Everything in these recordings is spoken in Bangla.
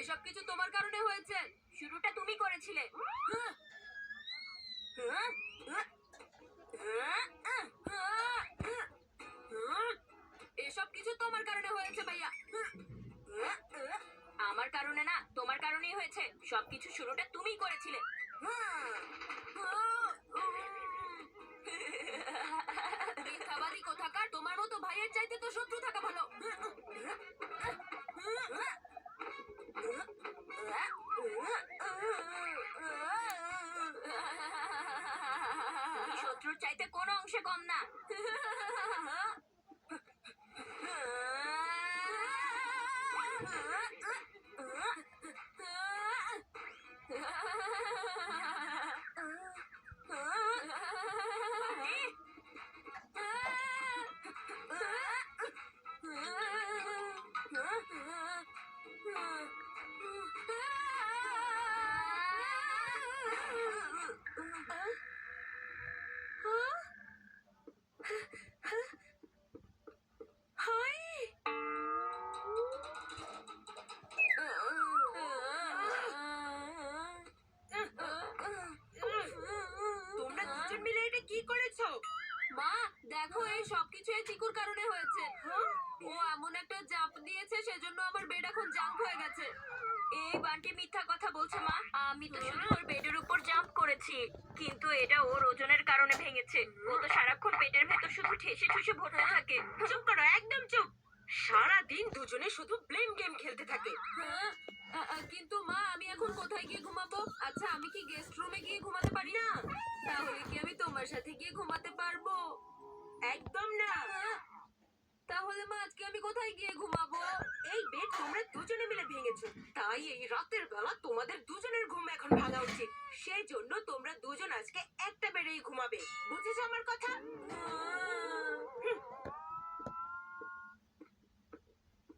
এসব কিছু তোমার কারণে হয়েছে। শুরুটা তুমি করেছিলে। এসব কিছু তোমার কারণে হয়েছে ভাইয়া। আমার কারণে না, তোমার কারণেই হয়েছে। সবকিছু শুরুটা তুমিই করেছিলে। মিথ্যাবাদী কোথাকার, তোমার মতো ভাইয়ের চাইতে তো শত্রু থাকা ভালো। শত্রুর চাইতে কোনো অংশে কম না। তোমরা দুজন মিলে এটা কি করেছো? মা দেখো, এই সবকিছু এই চিকুর কারণে হয়েছে। ও এমন একটা জাম্প দিয়েছে, সেজন্য আমার বেড এখন জাম্প হয়ে গেছে। এই বান্টি মিথ্যা কথা বলছে মা। আমি তো শুধু ওর বেডের উপর জাম্প করেছি, কিন্তু এটা ওর ওজনের কারণে ভেঙেছে। ও তো সারাক্ষণ পেটের ভেতর শুধু ঠেসে ঠুসে ভরতে থাকে। চুপ করো, একদম চুপ। সারা দিন দুজনে শুধু ব্লেম গেম খেলতে থাকে। কিন্তু মা, আমি এখন কোথায় গিয়ে ঘুমাবো? আচ্ছা, আমি কি গেস্ট রুমে গিয়ে ঘুমাতে পারি না? তাহলে কি আমি তোমার সাথে গিয়ে ঘুমাতে পারবো? একদম না। তাহলে মা, আজকে আমি কোথায় গিয়ে ঘুমাবো? এই বেড তোমরা দুজনে মিলে ভেঙেছো, তাই এই রাতের বেলা তোমাদের দুজনের ঘুম এখন ভাঙা উচিত। সেই জন্য তোমরা দুজন আজকে একটা বেডেই ঘুমাবে, বুঝেছো আমার কথা?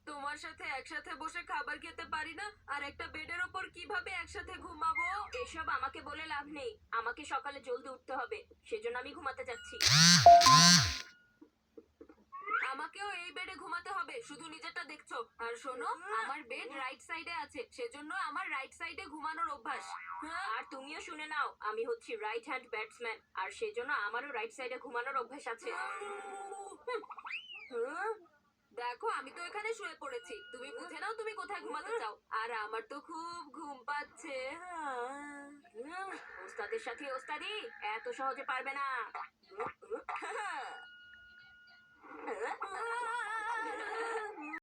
তোমার সাথে একসাথে বসে খাবার খেতে পারি না, আর একটা বেডের ওপর কিভাবে একসাথে ঘুমাবো? এসব আমাকে বলে লাভ নেই। আমাকে সকালে জলদি উঠতে হবে, সেজন্য আমি ঘুমাতে যাচ্ছি। আমাকেও এই বেডে ঘুমাতে হবে, শুধু নিজেরটা দেখছো। আর শোনো, আমার বেড রাইট সাইডে আছে, সেজন্য আমার রাইট সাইডে ঘুমানোর অভ্যাস। আর তুমিও শুনে নাও, আমি হচ্ছি রাইট হ্যান্ড ব্যাটসম্যান, আর সেজন্য আমারও রাইট সাইডে ঘুমানোর অভ্যাস আছে। দেখো, আমি তো এখানে শুয়ে পড়েছি। তুমি বুঝে নাও তুমি কোথায় ঘুমাতে চাও। আর আমার তো খুব ঘুম পাচ্ছে। ওস্তাদের সাথে ওস্তাদি এত সহজে পারবে না।